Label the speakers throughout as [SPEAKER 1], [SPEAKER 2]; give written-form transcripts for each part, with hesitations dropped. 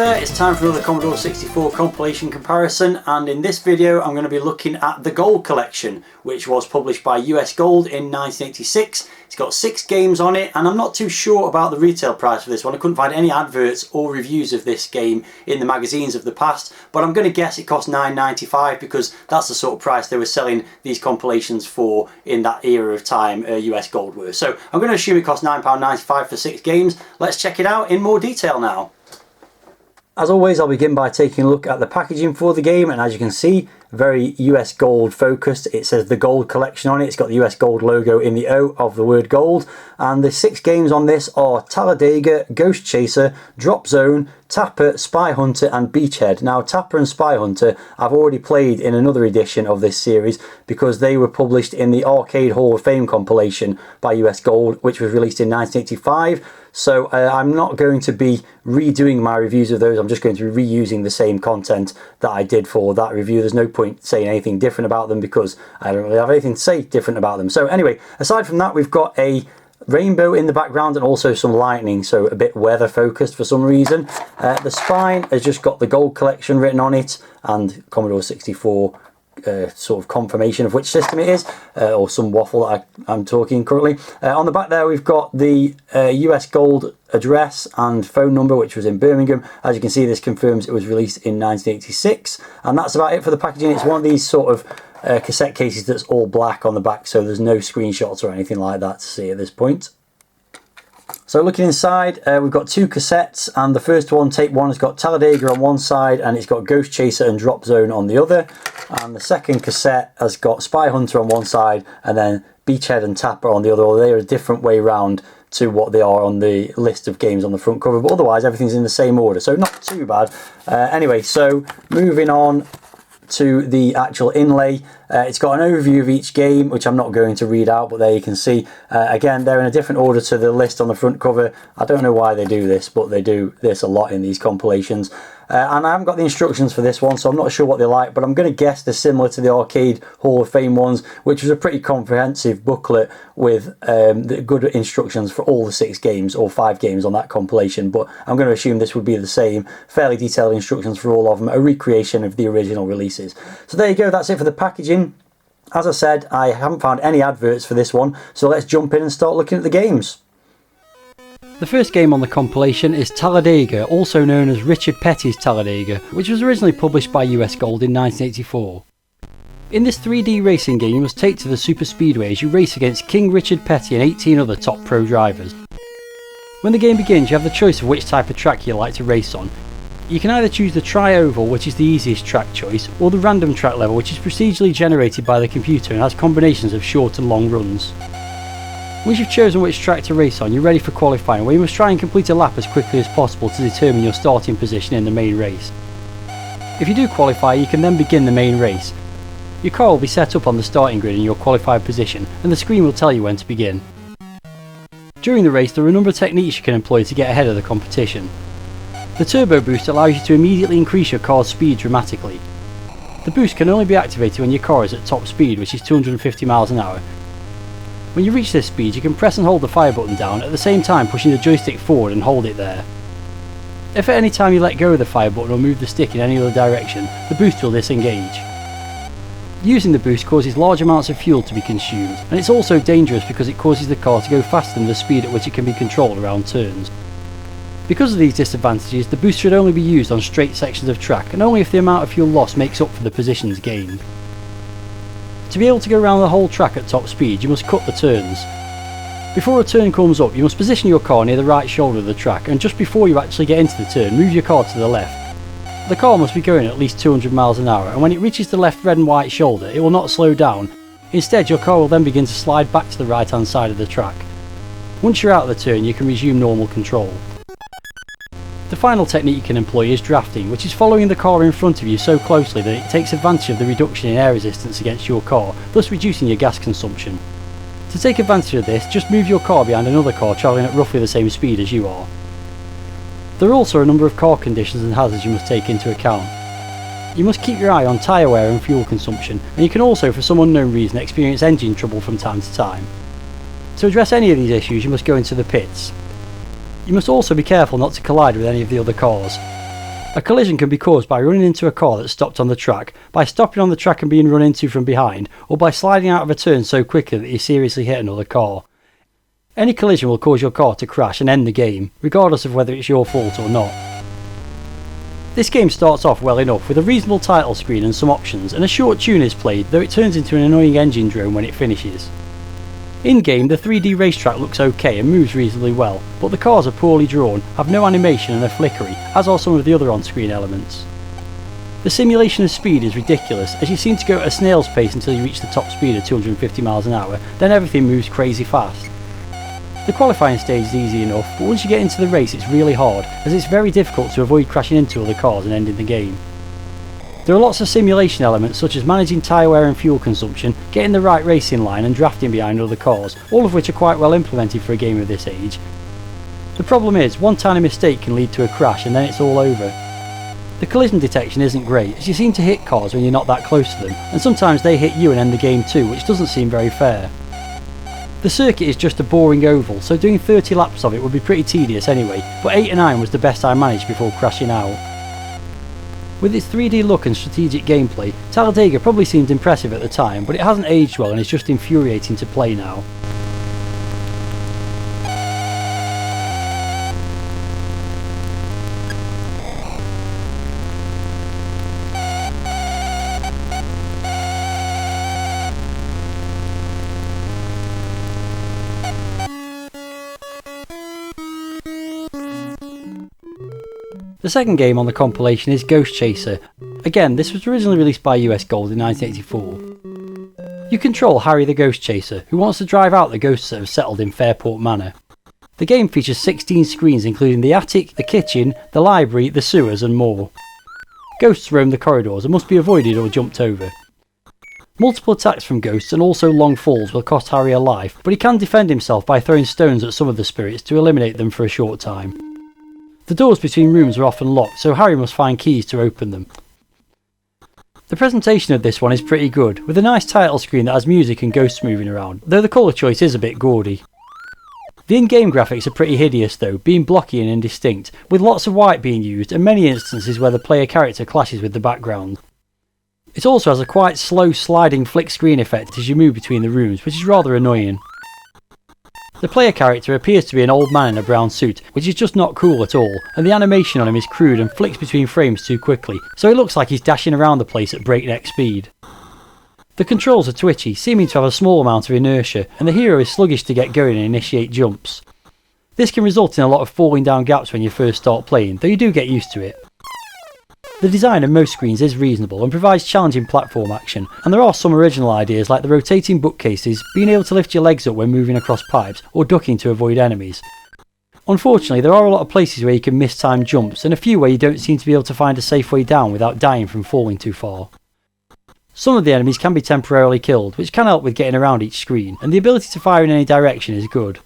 [SPEAKER 1] there, it's time for another Commodore 64 compilation comparison, and in this video I'm going to be looking at the Gold Collection, which was published by US Gold in 1986. It's got 6 games on it, and I'm not too sure about the retail price for this one. I couldn't find any adverts or reviews of this game in the magazines of the past, but I'm going to guess it cost $9.95 because that's the sort of price they were selling these compilations for in that era of time US Gold were. So I'm going to assume it cost £9.95 for 6 games. Let's check it out in more detail now. As always, I'll begin by taking a look at the packaging for the game, and as you can see, very US Gold focused. It says the Gold Collection on it. It's got the US Gold logo in the O of the word gold, and the 6 games on this are Talladega, Ghost Chaser, Dropzone, Tapper, Spy Hunter and Beachhead. Now Tapper and Spy Hunter I've already played in another edition of this series because they were published in the Arcade Hall of Fame compilation by US Gold, which was released in 1985. So I'm not going to be redoing my reviews of those. I'm just going to be reusing the same content that I did for that review. There's no point saying anything different about them because I don't really have anything to say different about them. So anyway, aside from that, we've got a rainbow in the background and also some lightning, so a bit weather focused for some reason. The spine has just got the Gold Collection written on it and Commodore 64 sort of confirmation of which system it is, or some waffle that I'm talking currently. On the back there we've got the US Gold address and phone number, which was in Birmingham. As you can see, this confirms it was released in 1986, and that's about it for the packaging. It's one of these sort of cassette cases that's all black on the back, so there's no screenshots or anything like that to see at this point. So looking inside, we've got 2 cassettes, and the first one, tape 1, has got Talladega on one side and it's got Ghost Chaser and Dropzone on the other, and the second cassette has got Spy Hunter on one side and then Beachhead and Tapper on the other, although they are a different way round to what they are on the list of games on the front cover, but otherwise everything's in the same order, so not too bad. Anyway, so moving on to the actual inlay. It's got an overview of each game, which I'm not going to read out, but there you can see. Again, they're in a different order to the list on the front cover. I don't know why they do this, but they do this a lot in these compilations. And I haven't got the instructions for this one, so I'm not sure what they're like, but I'm going to guess they're similar to the Arcade Hall of Fame ones, which was a pretty comprehensive booklet with the good instructions for all the 6 games, or 5 games on that compilation, but I'm going to assume this would be the same, fairly detailed instructions for all of them, a recreation of the original releases. So there you go, that's it for the packaging. As I said, I haven't found any adverts for this one, so let's jump in and start looking at the games.
[SPEAKER 2] The first game on the compilation is Talladega, also known as Richard Petty's Talladega, which was originally published by US Gold in 1984. In this 3D racing game, you must take to the super speedway as you race against King Richard Petty and 18 other top pro drivers. When the game begins, you have the choice of which type of track you like to race on. You can either choose the tri-oval, which is the easiest track choice, or the random track level, which is procedurally generated by the computer and has combinations of short and long runs. Once you've chosen which track to race on, you're ready for qualifying, where you must try and complete a lap as quickly as possible to determine your starting position in the main race. If you do qualify, you can then begin the main race. Your car will be set up on the starting grid in your qualified position, and the screen will tell you when to begin. During the race, there are a number of techniques you can employ to get ahead of the competition. The turbo boost allows you to immediately increase your car's speed dramatically. The boost can only be activated when your car is at top speed, which is 250 miles an hour. When you reach this speed, you can press and hold the fire button down, at the same time pushing the joystick forward and hold it there. If at any time you let go of the fire button or move the stick in any other direction, the boost will disengage. Using the boost causes large amounts of fuel to be consumed, and it's also dangerous because it causes the car to go faster than the speed at which it can be controlled around turns. Because of these disadvantages, the boost should only be used on straight sections of track, and only if the amount of fuel lost makes up for the positions gained. To be able to go around the whole track at top speed, you must cut the turns. Before a turn comes up, you must position your car near the right shoulder of the track, and just before you actually get into the turn, move your car to the left. The car must be going at least 200 miles an hour, and when it reaches the left red and white shoulder, it will not slow down. Instead, your car will then begin to slide back to the right hand side of the track. Once you're out of the turn, you can resume normal control. The final technique you can employ is drafting, which is following the car in front of you so closely that it takes advantage of the reduction in air resistance against your car, thus reducing your gas consumption. To take advantage of this, just move your car behind another car travelling at roughly the same speed as you are. There are also a number of car conditions and hazards you must take into account. You must keep your eye on tyre wear and fuel consumption, and you can also, for some unknown reason, experience engine trouble from time to time. To address any of these issues, you must go into the pits. You must also be careful not to collide with any of the other cars. A collision can be caused by running into a car that's stopped on the track, by stopping on the track and being run into from behind, or by sliding out of a turn so quickly that you seriously hit another car. Any collision will cause your car to crash and end the game, regardless of whether it's your fault or not. This game starts off well enough with a reasonable title screen and some options, and a short tune is played, though it turns into an annoying engine drone when it finishes. In-game, the 3D racetrack looks okay and moves reasonably well, but the cars are poorly drawn, have no animation and are flickery, as are some of the other on-screen elements. The simulation of speed is ridiculous, as you seem to go at a snail's pace until you reach the top speed of 250 miles an hour, then everything moves crazy fast. The qualifying stage is easy enough, but once you get into the race it's really hard, as it's very difficult to avoid crashing into other cars and ending the game. There are lots of simulation elements such as managing tyre wear and fuel consumption, getting the right racing line and drafting behind other cars, all of which are quite well implemented for a game of this age. The problem is, one tiny mistake can lead to a crash and then it's all over. The collision detection isn't great, as you seem to hit cars when you're not that close to them, and sometimes they hit you and end the game too, which doesn't seem very fair. The circuit is just a boring oval, so doing 30 laps of it would be pretty tedious anyway, but 8 or 9 was the best I managed before crashing out. With its 3D look and strategic gameplay, Talladega probably seemed impressive at the time, but it hasn't aged well and is just infuriating to play now. The second game on the compilation is Ghost Chaser. Again, this was originally released by US Gold in 1984. You control Harry the Ghost Chaser, who wants to drive out the ghosts that have settled in Fairport Manor. The game features 16 screens including the attic, the kitchen, the library, the sewers and more. Ghosts roam the corridors and must be avoided or jumped over. Multiple attacks from ghosts and also long falls will cost Harry a life, but he can defend himself by throwing stones at some of the spirits to eliminate them for a short time. The doors between rooms are often locked, so Harry must find keys to open them. The presentation of this one is pretty good, with a nice title screen that has music and ghosts moving around, though the colour choice is a bit gaudy. The in-game graphics are pretty hideous though, being blocky and indistinct, with lots of white being used and many instances where the player character clashes with the background. It also has a quite slow sliding flick screen effect as you move between the rooms, which is rather annoying. The player character appears to be an old man in a brown suit, which is just not cool at all, and the animation on him is crude and flicks between frames too quickly, so it looks like he's dashing around the place at breakneck speed. The controls are twitchy, seeming to have a small amount of inertia, and the hero is sluggish to get going and initiate jumps. This can result in a lot of falling down gaps when you first start playing, though you do get used to it. The design of most screens is reasonable and provides challenging platform action, and there are some original ideas like the rotating bookcases, being able to lift your legs up when moving across pipes, or ducking to avoid enemies. Unfortunately, there are a lot of places where you can miss timed jumps, and a few where you don't seem to be able to find a safe way down without dying from falling too far. Some of the enemies can be temporarily killed, which can help with getting around each screen, and the ability to fire in any direction is good.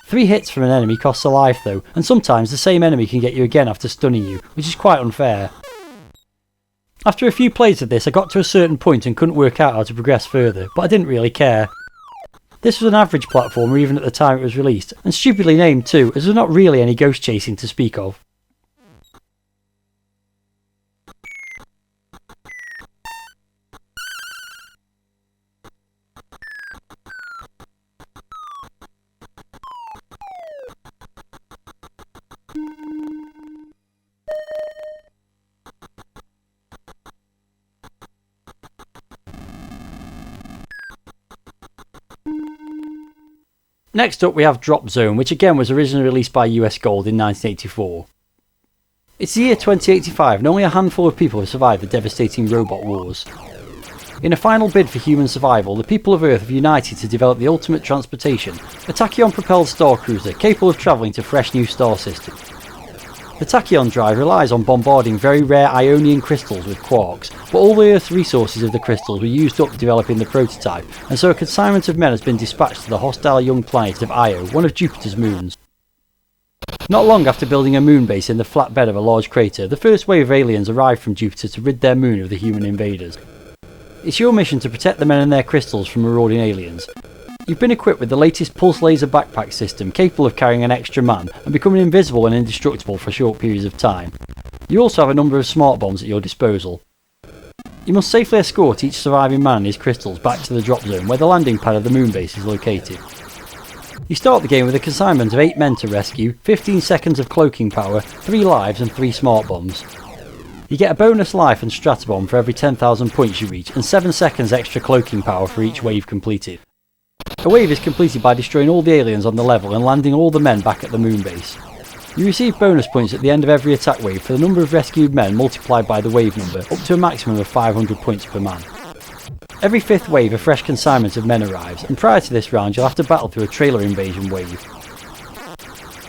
[SPEAKER 2] 3 hits from an enemy costs a life though, and sometimes the same enemy can get you again after stunning you, which is quite unfair. After a few plays of this I got to a certain point and couldn't work out how to progress further, but I didn't really care. This was an average platformer even at the time it was released, and stupidly named too, as there was not really any ghost chasing to speak of. Next up we have Dropzone, which again was originally released by US Gold in 1984. It's the year 2085 and only a handful of people have survived the devastating robot wars. In a final bid for human survival, the people of Earth have united to develop the ultimate transportation, a tachyon-propelled star cruiser capable of travelling to fresh new star systems. The tachyon drive relies on bombarding very rare Ionian crystals with quarks, but all the Earth's resources of the crystals were used up developing the prototype, and so a consignment of men has been dispatched to the hostile young planet of Io, one of Jupiter's moons. Not long after building a moon base in the flat bed of a large crater, the first wave of aliens arrived from Jupiter to rid their moon of the human invaders. It's your mission to protect the men and their crystals from marauding aliens. You've been equipped with the latest pulse laser backpack system capable of carrying an extra man and becoming invisible and indestructible for short periods of time. You also have a number of smart bombs at your disposal. You must safely escort each surviving man and his crystals back to the drop zone where the landing pad of the moon base is located. You start the game with a consignment of 8 men to rescue, 15 seconds of cloaking power, 3 lives and 3 smart bombs. You get a bonus life and stratobomb for every 10,000 points you reach and 7 seconds extra cloaking power for each wave completed. A wave is completed by destroying all the aliens on the level and landing all the men back at the moon base. You receive bonus points at the end of every attack wave for the number of rescued men multiplied by the wave number, up to a maximum of 500 points per man. Every 5th wave a fresh consignment of men arrives, and prior to this round you'll have to battle through a trailer invasion wave.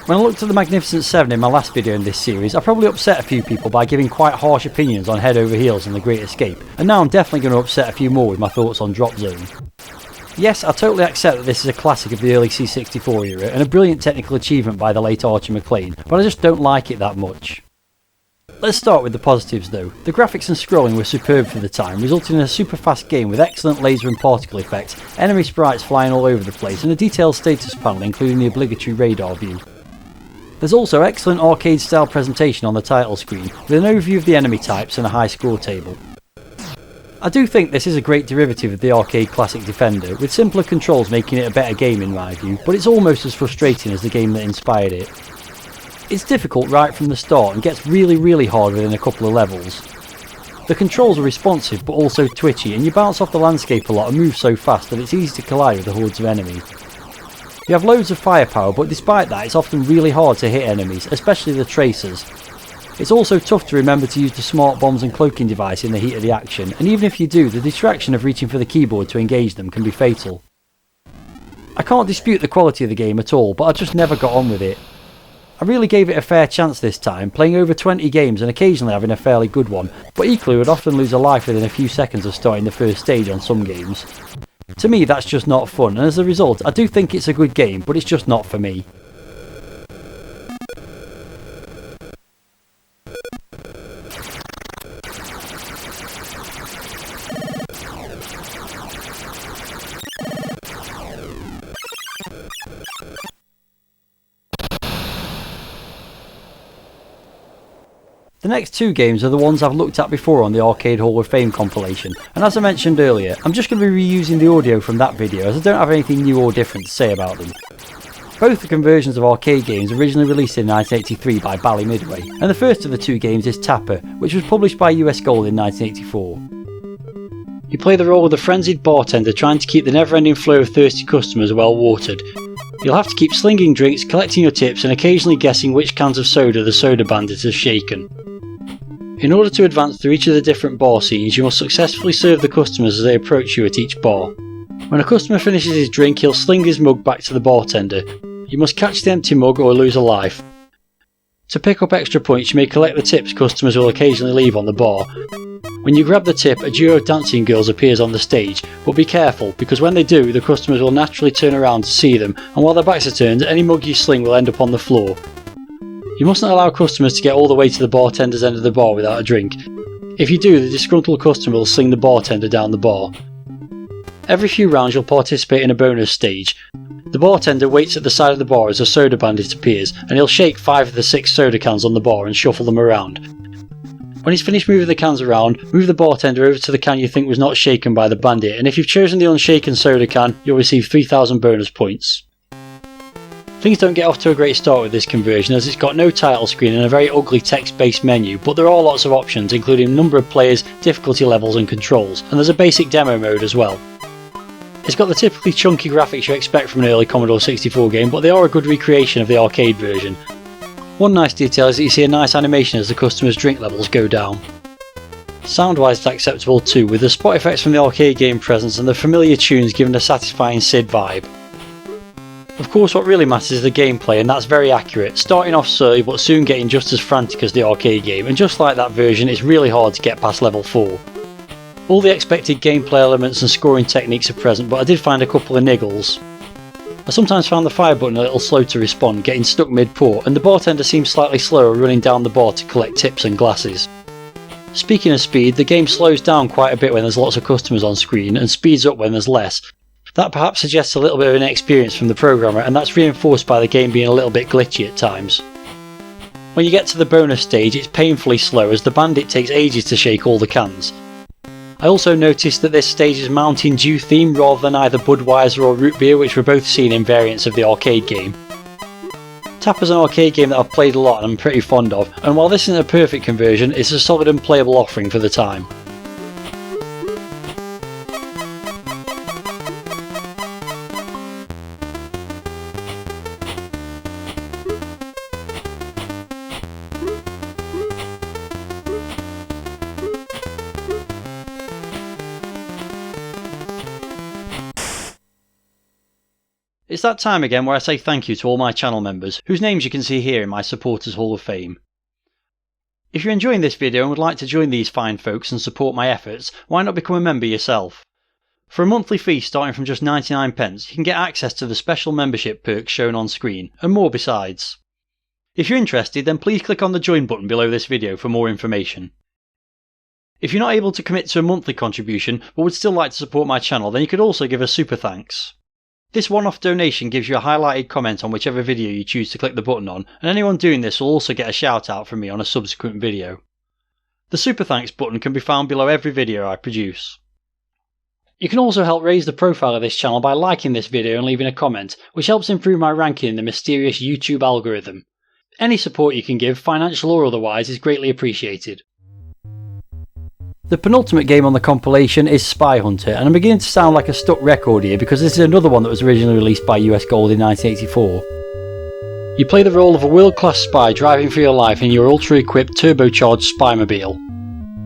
[SPEAKER 2] When I looked at the Magnificent 7 in my last video in this series, I probably upset a few people by giving quite harsh opinions on Head Over Heels and The Great Escape, and now I'm definitely going to upset a few more with my thoughts on Dropzone. Yes, I totally accept that this is a classic of the early C64 era and a brilliant technical achievement by the late Archie McLean, but I just don't like it that much. Let's start with the positives though. The graphics and scrolling were superb for the time, resulting in a super fast game with excellent laser and particle effects, enemy sprites flying all over the place, and a detailed status panel including the obligatory radar view. There's also excellent arcade style presentation on the title screen, with an overview of the enemy types and a high score table. I do think this is a great derivative of the arcade classic Defender, with simpler controls making it a better game in my view, but it's almost as frustrating as the game that inspired it. It's difficult right from the start and gets really hard within a couple of levels. The controls are responsive but also twitchy, and you bounce off the landscape a lot and move so fast that it's easy to collide with the hordes of enemies. You have loads of firepower, but despite that it's often really hard to hit enemies, especially the tracers. It's also tough to remember to use the smart bombs and cloaking device in the heat of the action, and even if you do, the distraction of reaching for the keyboard to engage them can be fatal. I can't dispute the quality of the game at all, but I just never got on with it. I really gave it a fair chance this time, playing over 20 games and occasionally having a fairly good one, but equally would often lose a life within a few seconds of starting the first stage on some games. To me that's just not fun, and as a result I do think it's a good game, but it's just not for me. The next 2 games are the ones I've looked at before on the Arcade Hall of Fame compilation, and as I mentioned earlier, I'm just going to be reusing the audio from that video as I don't have anything new or different to say about them. Both are conversions of arcade games originally released in 1983 by Bally Midway, and the first of the 2 games is Tapper, which was published by US Gold in 1984. You play the role of a frenzied bartender trying to keep the never-ending flow of thirsty customers well watered. You'll have to keep slinging drinks, collecting your tips and occasionally guessing which cans of soda the soda bandit has shaken. In order to advance through each of the different bar scenes, you must successfully serve the customers as they approach you at each bar. When a customer finishes his drink, he'll sling his mug back to the bartender. You must catch the empty mug or lose a life. To pick up extra points, you may collect the tips customers will occasionally leave on the bar. When you grab the tip, a duo of dancing girls appears on the stage, but be careful, because when they do, the customers will naturally turn around to see them, and while their backs are turned, any mug you sling will end up on the floor. You mustn't allow customers to get all the way to the bartender's end of the bar without a drink. If you do, the disgruntled customer will sling the bartender down the bar. Every few rounds you'll participate in a bonus stage. The bartender waits at the side of the bar as a soda bandit appears, and he'll shake 5 of the 6 soda cans on the bar and shuffle them around. When he's finished moving the cans around, move the bartender over to the can you think was not shaken by the bandit, and if you've chosen the unshaken soda can, you'll receive 3,000 bonus points. Things don't get off to a great start with this conversion as it's got no title screen and a very ugly text-based menu, but there are lots of options including number of players, difficulty levels and controls, and there's a basic demo mode as well. It's got the typically chunky graphics you expect from an early Commodore 64 game, but they are a good recreation of the arcade version. One nice detail is that you see a nice animation as the customer's drink levels go down. Sound-wise it's acceptable too, with the spot effects from the arcade game presence and the familiar tunes giving a satisfying SID vibe. Of course what really matters is the gameplay, and that's very accurate, starting off slowly but soon getting just as frantic as the arcade game, and just like that version it's really hard to get past level 4. All the expected gameplay elements and scoring techniques are present, but I did find a couple of niggles. I sometimes found the fire button a little slow to respond, getting stuck mid-pour, and the bartender seems slightly slower running down the bar to collect tips and glasses. Speaking of speed, the game slows down quite a bit when there's lots of customers on screen, and speeds up when there's less. That perhaps suggests a little bit of inexperience from the programmer, and that's reinforced by the game being a little bit glitchy at times. When you get to the bonus stage, it's painfully slow as the bandit takes ages to shake all the cans. I also noticed that this stage is Mountain Dew themed rather than either Budweiser or root beer, which were both seen in variants of the arcade game. Tapper's an arcade game that I've played a lot and I'm pretty fond of, and while this isn't a perfect conversion, it's a solid and playable offering for the time. It's that time again where I say thank you to all my channel members, whose names you can see here in my Supporters Hall of Fame. If you're enjoying this video and would like to join these fine folks and support my efforts, why not become a member yourself? For a monthly fee starting from just 99p, you can get access to the special membership perks shown on screen, and more besides. If you're interested, then please click on the join button below this video for more information. If you're not able to commit to a monthly contribution but would still like to support my channel, then you could also give a super thanks. This one-off donation gives you a highlighted comment on whichever video you choose to click the button on, and anyone doing this will also get a shout out from me on a subsequent video. The super thanks button can be found below every video I produce. You can also help raise the profile of this channel by liking this video and leaving a comment, which helps improve my ranking in the mysterious YouTube algorithm. Any support you can give, financial or otherwise, is greatly appreciated. The penultimate game on the compilation is Spy Hunter, and I'm beginning to sound like a stuck record here because this is another one that was originally released by US Gold in 1984. You play the role of a world-class spy driving for your life in your ultra-equipped turbocharged spy-mobile.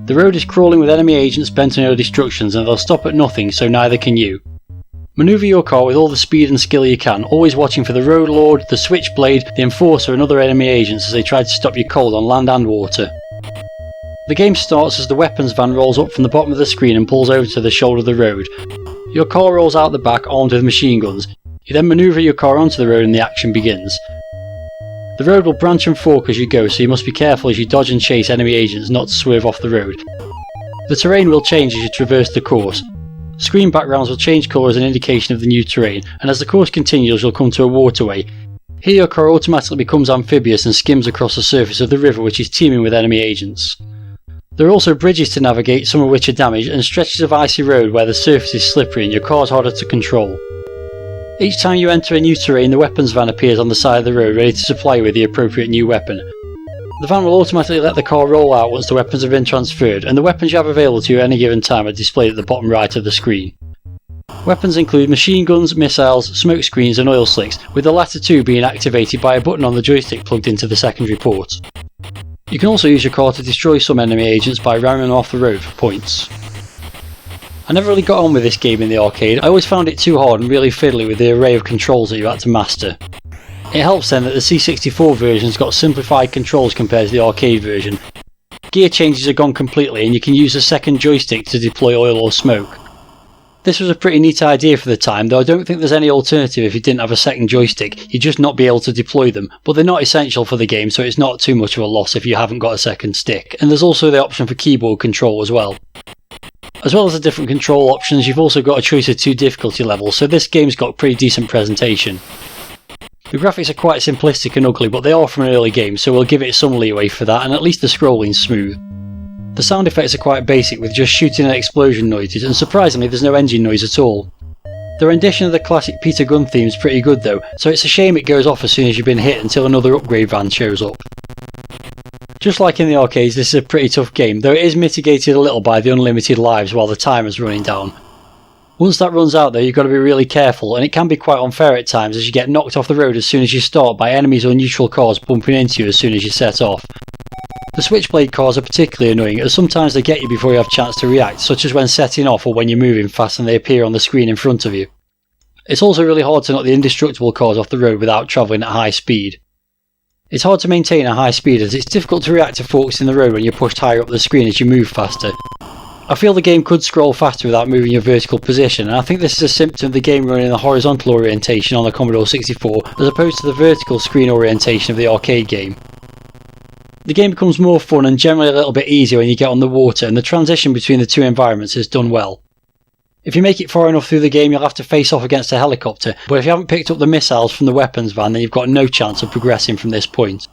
[SPEAKER 2] The road is crawling with enemy agents bent on your destructions and they'll stop at nothing, so neither can you. Manoeuvre your car with all the speed and skill you can, always watching for the Road Lord, the Switchblade, the Enforcer and other enemy agents as they try to stop you cold on land and water. The game starts as the weapons van rolls up from the bottom of the screen and pulls over to the shoulder of the road. Your car rolls out the back armed with machine guns. You then manoeuvre your car onto the road and the action begins. The road will branch and fork as you go, so you must be careful as you dodge and chase enemy agents not to swerve off the road. The terrain will change as you traverse the course. Screen backgrounds will change colour as an indication of the new terrain, and as the course continues you'll come to a waterway. Here your car automatically becomes amphibious and skims across the surface of the river, which is teeming with enemy agents. There are also bridges to navigate, some of which are damaged, and stretches of icy road where the surface is slippery and your car is harder to control. Each time you enter a new terrain, the weapons van appears on the side of the road ready to supply you with the appropriate new weapon. The van will automatically let the car roll out once the weapons have been transferred, and the weapons you have available to you at any given time are displayed at the bottom right of the screen. Weapons include machine guns, missiles, smoke screens and oil slicks, with the latter two being activated by a button on the joystick plugged into the secondary port. You can also use your car to destroy some enemy agents by ramming them off the road for points. I never really got on with this game in the arcade. I always found it too hard and really fiddly with the array of controls that you had to master. It helps then that the C64 version's got simplified controls compared to the arcade version. Gear changes are gone completely and you can use a second joystick to deploy oil or smoke. This was a pretty neat idea for the time, though I don't think there's any alternative if you didn't have a second joystick. You'd just not be able to deploy them, but they're not essential for the game, so it's not too much of a loss if you haven't got a second stick, and there's also the option for keyboard control as well. As well as the different control options, you've also got a choice of 2 difficulty levels, so this game's got pretty decent presentation. The graphics are quite simplistic and ugly, but they are from an early game, so we'll give it some leeway for that, and at least the scrolling's smooth. The sound effects are quite basic with just shooting and explosion noises, and surprisingly there's no engine noise at all. The rendition of the classic Peter Gunn theme is pretty good though, so it's a shame it goes off as soon as you've been hit until another upgrade van shows up. Just like in the arcades, this is a pretty tough game, though it is mitigated a little by the unlimited lives while the timer's running down. Once that runs out though, you've got to be really careful, and it can be quite unfair at times as you get knocked off the road as soon as you start by enemies or neutral cars bumping into you as soon as you set off. The Switchblade cars are particularly annoying as sometimes they get you before you have a chance to react, such as when setting off or when you're moving fast and they appear on the screen in front of you. It's also really hard to knock the indestructible cars off the road without travelling at high speed. It's hard to maintain a high speed as it's difficult to react to forks in the road when you're pushed higher up the screen as you move faster. I feel the game could scroll faster without moving your vertical position, and I think this is a symptom of the game running in the horizontal orientation on the Commodore 64 as opposed to the vertical screen orientation of the arcade game. The game becomes more fun and generally a little bit easier when you get on the water, and the transition between the two environments is done well. If you make it far enough through the game you'll have to face off against a helicopter, but if you haven't picked up the missiles from the weapons van then you've got no chance of progressing from this point.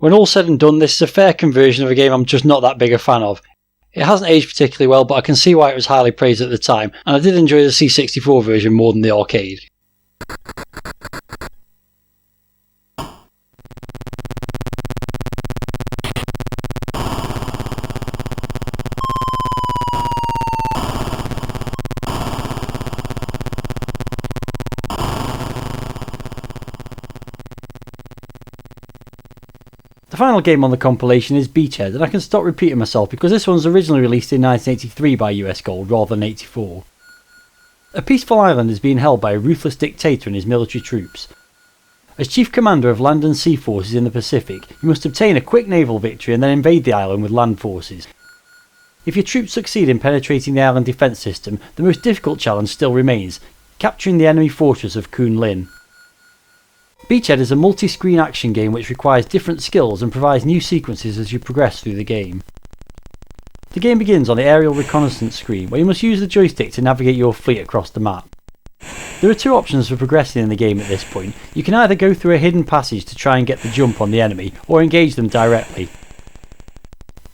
[SPEAKER 2] When all said and done, this is a fair conversion of a game I'm just not that big a fan of. It hasn't aged particularly well, but I can see why it was highly praised at the time, and I did enjoy the C64 version more than the arcade. The final game on the compilation is Beachhead, and I can stop repeating myself because this one was originally released in 1983 by US Gold rather than 84. A peaceful island is being held by a ruthless dictator and his military troops. As chief commander of land and sea forces in the Pacific, you must obtain a quick naval victory and then invade the island with land forces. If your troops succeed in penetrating the island defence system, the most difficult challenge still remains, capturing the enemy fortress of Kunlun. Beachhead is a multi-screen action game which requires different skills and provides new sequences as you progress through the game. The game begins on the aerial reconnaissance screen where you must use the joystick to navigate your fleet across the map. There are two options for progressing in the game at this point. You can either go through a hidden passage to try and get the jump on the enemy, or engage them directly.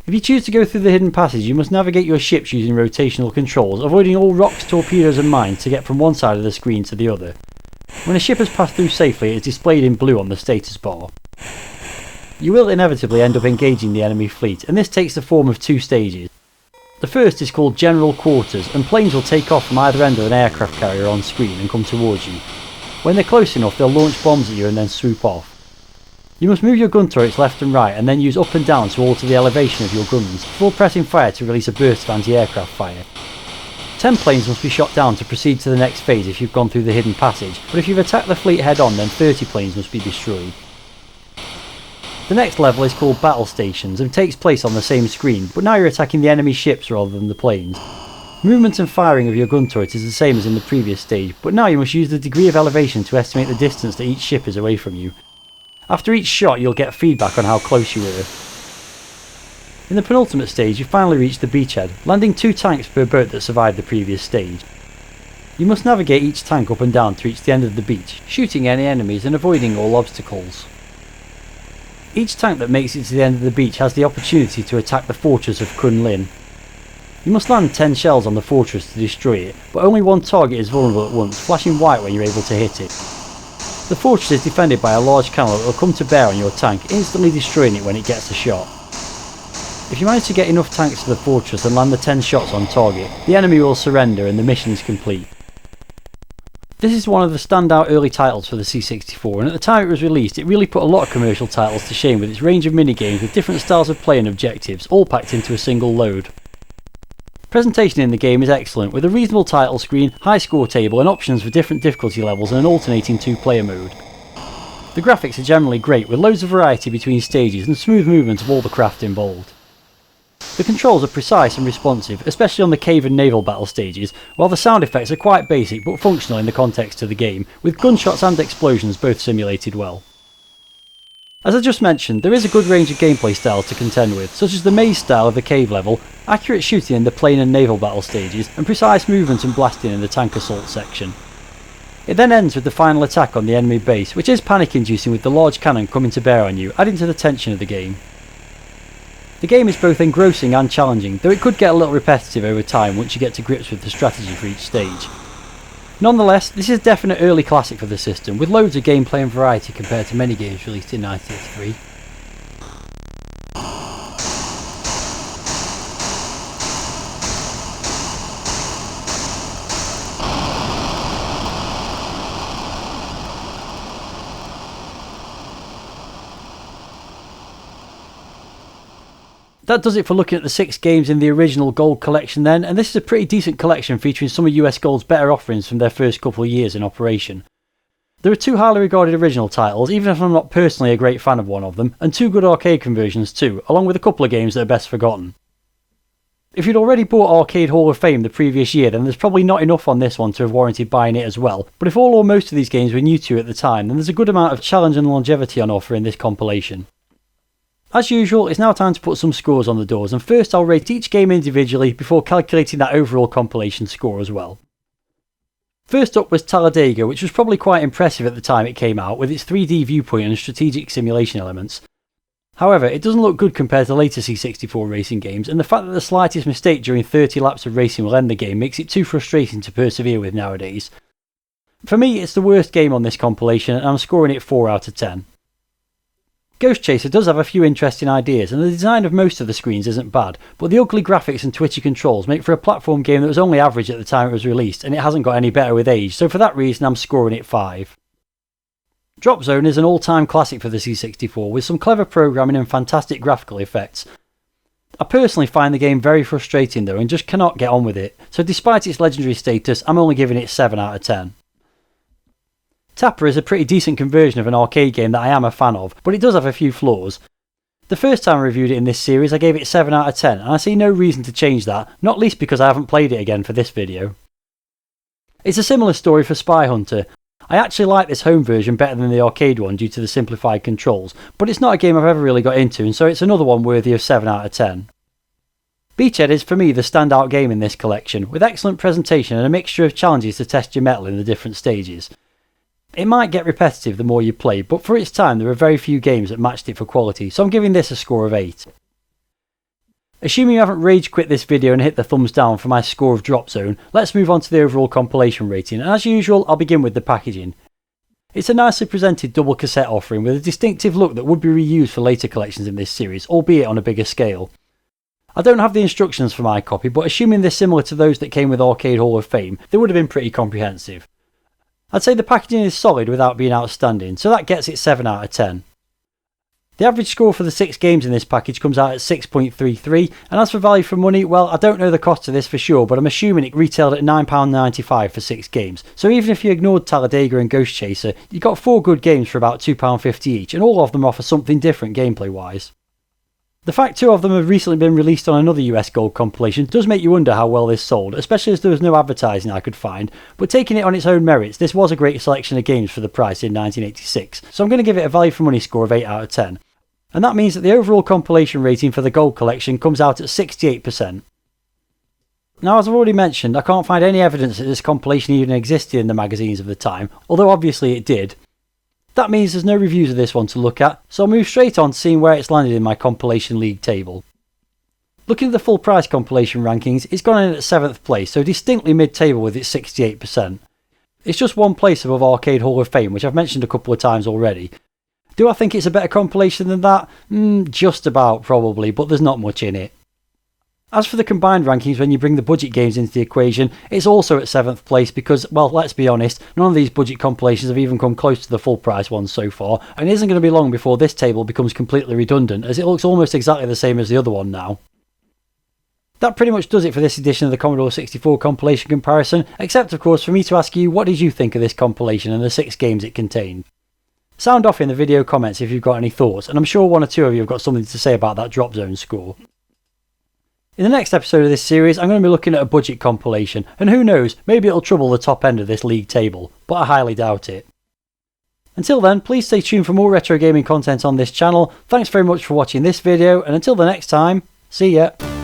[SPEAKER 2] If you choose to go through the hidden passage, you must navigate your ships using rotational controls, avoiding all rocks, torpedoes and mines to get from one side of the screen to the other. When a ship has passed through safely, it is displayed in blue on the status bar. You will inevitably end up engaging the enemy fleet, and this takes the form of two stages. The first is called General Quarters, and planes will take off from either end of an aircraft carrier on screen and come towards you. When they're close enough, they'll launch bombs at you and then swoop off. You must move your gun turrets left and right and then use up and down to alter the elevation of your guns, before pressing fire to release a burst of anti-aircraft fire. 10 planes must be shot down to proceed to the next phase if you've gone through the hidden passage, but if you've attacked the fleet head on, then 30 planes must be destroyed. The next level is called Battle Stations and takes place on the same screen, but now you're attacking the enemy ships rather than the planes. Movement and firing of your gun turret is the same as in the previous stage, but now you must use the degree of elevation to estimate the distance that each ship is away from you. After each shot you'll get feedback on how close you were. In the penultimate stage you finally reach the beachhead, landing 2 tanks per boat that survived the previous stage. You must navigate each tank up and down to reach the end of the beach, shooting any enemies and avoiding all obstacles. Each tank that makes it to the end of the beach has the opportunity to attack the fortress of Kunlun. You must land 10 shells on the fortress to destroy it, but only one target is vulnerable at once, flashing white when you're able to hit it. The fortress is defended by a large cannon that will come to bear on your tank, instantly destroying it when it gets a shot. If you manage to get enough tanks to the fortress and land the 10 shots on target, the enemy will surrender and the mission is complete. This is one of the standout early titles for the C64, and at the time it was released it really put a lot of commercial titles to shame with its range of minigames with different styles of play and objectives, all packed into a single load. Presentation in the game is excellent, with a reasonable title screen, high score table and options for different difficulty levels and an alternating 2-player mode. The graphics are generally great, with loads of variety between stages and smooth movement of all the craft involved. The controls are precise and responsive, especially on the cave and naval battle stages, while the sound effects are quite basic but functional in the context of the game, with gunshots and explosions both simulated well. As I just mentioned, there is a good range of gameplay styles to contend with, such as the maze style of the cave level, accurate shooting in the plane and naval battle stages, and precise movement and blasting in the tank assault section. It then ends with the final attack on the enemy base, which is panic inducing with the large cannon coming to bear on you, adding to the tension of the game. The game is both engrossing and challenging, though it could get a little repetitive over time once you get to grips with the strategy for each stage. Nonetheless, this is a definite early classic for the system, with loads of gameplay and variety compared to many games released in 1983. That does it for looking at the 6 games in the original Gold collection then, and this is a pretty decent collection featuring some of US Gold's better offerings from their first couple of years in operation. There are 2 highly regarded original titles, even if I'm not personally a great fan of one of them, and 2 good arcade conversions too, along with a couple of games that are best forgotten. If you'd already bought Arcade Hall of Fame the previous year, then there's probably not enough on this one to have warranted buying it as well, but if all or most of these games were new to you at the time, then there's a good amount of challenge and longevity on offer in this compilation. As usual, it's now time to put some scores on the doors, and first I'll rate each game individually before calculating that overall compilation score as well. First up was Talladega, which was probably quite impressive at the time it came out with its 3D viewpoint and strategic simulation elements. However, it doesn't look good compared to later C64 racing games, and the fact that the slightest mistake during 30 laps of racing will end the game makes it too frustrating to persevere with nowadays. For me, it's the worst game on this compilation, and I'm scoring it 4 out of 10. Ghost Chaser does have a few interesting ideas, and the design of most of the screens isn't bad, but the ugly graphics and twitchy controls make for a platform game that was only average at the time it was released, and it hasn't got any better with age, so for that reason I'm scoring it 5. Dropzone is an all-time classic for the C64, with some clever programming and fantastic graphical effects. I personally find the game very frustrating though, and just cannot get on with it, so despite its legendary status, I'm only giving it 7 out of 10. Tapper is a pretty decent conversion of an arcade game that I am a fan of, but it does have a few flaws. The first time I reviewed it in this series I gave it 7 out of 10, and I see no reason to change that, not least because I haven't played it again for this video. It's a similar story for Spy Hunter. I actually like this home version better than the arcade one due to the simplified controls, but it's not a game I've ever really got into, and so it's another one worthy of 7 out of 10. Beachhead is for me the standout game in this collection, with excellent presentation and a mixture of challenges to test your mettle in the different stages. It might get repetitive the more you play, but for its time there are very few games that matched it for quality, so I'm giving this a score of 8. Assuming you haven't rage quit this video and hit the thumbs down for my score of Dropzone, let's move on to the overall compilation rating, and as usual I'll begin with the packaging. It's a nicely presented double cassette offering with a distinctive look that would be reused for later collections in this series, albeit on a bigger scale. I don't have the instructions for my copy, but assuming they're similar to those that came with Arcade Hall of Fame, they would have been pretty comprehensive. I'd say the packaging is solid without being outstanding, so that gets it 7 out of 10. The average score for the 6 games in this package comes out at 6.33, and as for value for money, well, I don't know the cost of this for sure, but I'm assuming it retailed at £9.95 for 6 games, so even if you ignored Talladega and Ghost Chaser, you got 4 good games for about £2.50 each, and all of them offer something different gameplay wise. The fact 2 of them have recently been released on another US Gold compilation does make you wonder how well this sold, especially as there was no advertising I could find, but taking it on its own merits, this was a great selection of games for the price in 1986, so I'm going to give it a value for money score of 8 out of 10. And that means that the overall compilation rating for the Gold collection comes out at 68%. Now, as I've already mentioned, I can't find any evidence that this compilation even existed in the magazines of the time, although obviously it did. That means there's no reviews of this one to look at, so I'll move straight on to seeing where it's landed in my compilation league table. Looking at the full price compilation rankings, it's gone in at 7th place, so distinctly mid-table with its 68%. It's just one place above Arcade Hall of Fame, which I've mentioned a couple of times already. Do I think it's a better compilation than that? Just about, probably, but there's not much in it. As for the combined rankings when you bring the budget games into the equation, it's also at 7th place because, well, let's be honest, none of these budget compilations have even come close to the full price ones so far, and it isn't going to be long before this table becomes completely redundant, as it looks almost exactly the same as the other one now. That pretty much does it for this edition of the Commodore 64 compilation comparison, except of course for me to ask you, what did you think of this compilation and the 6 games it contained? Sound off in the video comments if you've got any thoughts, and I'm sure one or two of you have got something to say about that Dropzone score. In the next episode of this series, I'm going to be looking at a budget compilation, and who knows, maybe it'll trouble the top end of this league table, but I highly doubt it. Until then, please stay tuned for more retro gaming content on this channel. Thanks very much for watching this video, and until the next time, see ya!